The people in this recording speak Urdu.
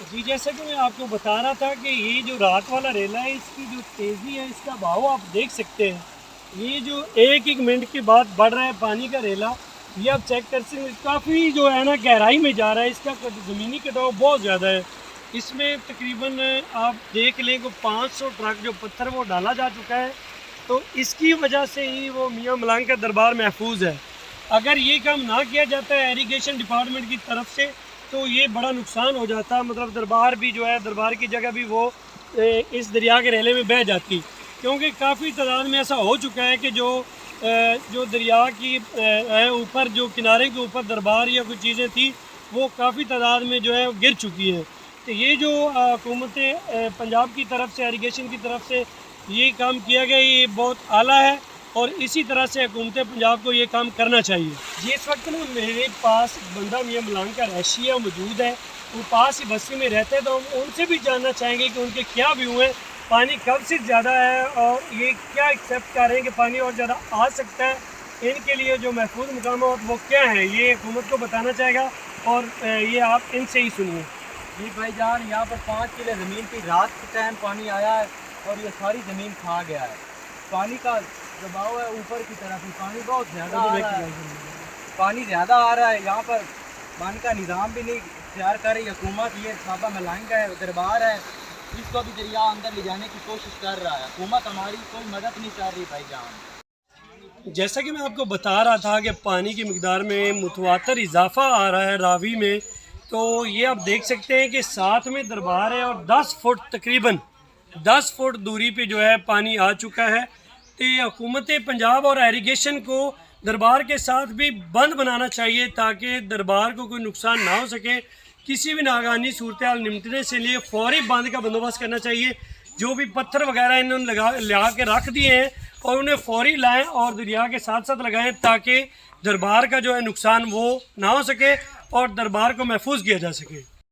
جی جیسا کہ میں آپ کو بتا رہا تھا کہ یہ جو رات والا ریلا ہے اس کی جو تیزی ہے اس کا بہاؤ آپ دیکھ سکتے ہیں. یہ جو ایک منٹ کے بعد بڑھ رہا ہے پانی کا ریلا، یہ آپ چیک کر سکتے ہیں. کافی جو ہے نا گہرائی میں جا رہا ہے، اس کا زمینی کٹاؤ بہت زیادہ ہے. اس میں تقریباً آپ دیکھ لیں کہ 500 ٹرک جو پتھر وہ ڈالا جا چکا ہے. تو اس کی وجہ سے ہی وہ میاں ملانگ کا دربار محفوظ ہے. اگر یہ کام نہ کیا جاتا ہے ایریگیشن ڈپارٹمنٹ کی طرف سے تو یہ بڑا نقصان ہو جاتا. مطلب دربار بھی جو ہے، دربار کی جگہ بھی وہ اس دریا کے ریلے میں بہہ جاتی، کیونکہ کافی تعداد میں ایسا ہو چکا ہے کہ جو دریا کی اوپر جو کنارے کے اوپر دربار یا کوئی چیزیں تھیں وہ کافی تعداد میں جو ہے گر چکی ہیں. تو یہ جو حکومت پنجاب کی طرف سے، ایریگیشن کی طرف سے یہ کام کیا گیا، یہ بہت اعلیٰ ہے اور اسی طرح سے حکومت پنجاب کو یہ کام کرنا چاہیے. جی اس وقت نا میرے پاس بندہ میاں ملانگ کا رہائشی ہے موجود ہے، وہ پاس ہی بستی میں رہتے ہیں، تو ہم ان سے بھی جاننا چاہیں گے کہ ان کے کیا ویو ہیں، پانی کب سے زیادہ ہے اور یہ کیا ایکسیپٹ کر رہے ہیں کہ پانی اور زیادہ آ سکتا ہے. ان کے لیے جو محفوظ مقامات وہ کیا ہیں یہ حکومت کو بتانا چاہے گا، اور یہ آپ ان سے ہی سنیے. جی بھائی جان، یہاں پر 5 کلے زمین کی رات کے ٹائم پانی آیا ہے اور یہ ساری زمین کھا گیا ہے. پانی کا دباؤ ہے اوپر کی طرف، پانی بہت زیادہ آ رہا ہے. پانی زیادہ آ رہا ہے، یہاں پر پانی کا نظام بھی نہیں اختیار کر رہی حکومت. یہ بابا ملانگ کا دربار ہے، اس کو بھی دریا اندر لے جانے کی کوشش کر رہا ہے. حکومت ہماری کوئی مدد نہیں کر رہی بھائی جان. جیسا کہ میں آپ کو بتا رہا تھا کہ پانی کی مقدار میں متواتر اضافہ آ رہا ہے راوی میں، تو یہ آپ دیکھ سکتے ہیں کہ ساتھ میں دربار ہے اور 10 فٹ تقریباً 10 فٹ دوری پہ جو ہے پانی آ چکا ہے. تو حکومت پنجاب اور ایریگیشن کو دربار کے ساتھ بھی بند بنانا چاہیے تاکہ دربار کو کوئی نقصان نہ ہو سکے. کسی بھی ناگہانی صورتحال نمٹنے سے لیے فوری بند کا بندوبست کرنا چاہیے. جو بھی پتھر وغیرہ انہوں نے لگا کے رکھ دیے ہیں اور انہیں فوری لائیں اور دریا کے ساتھ ساتھ لگائیں تاکہ دربار کا جو ہے نقصان وہ نہ ہو سکے اور دربار کو محفوظ کیا جا سکے.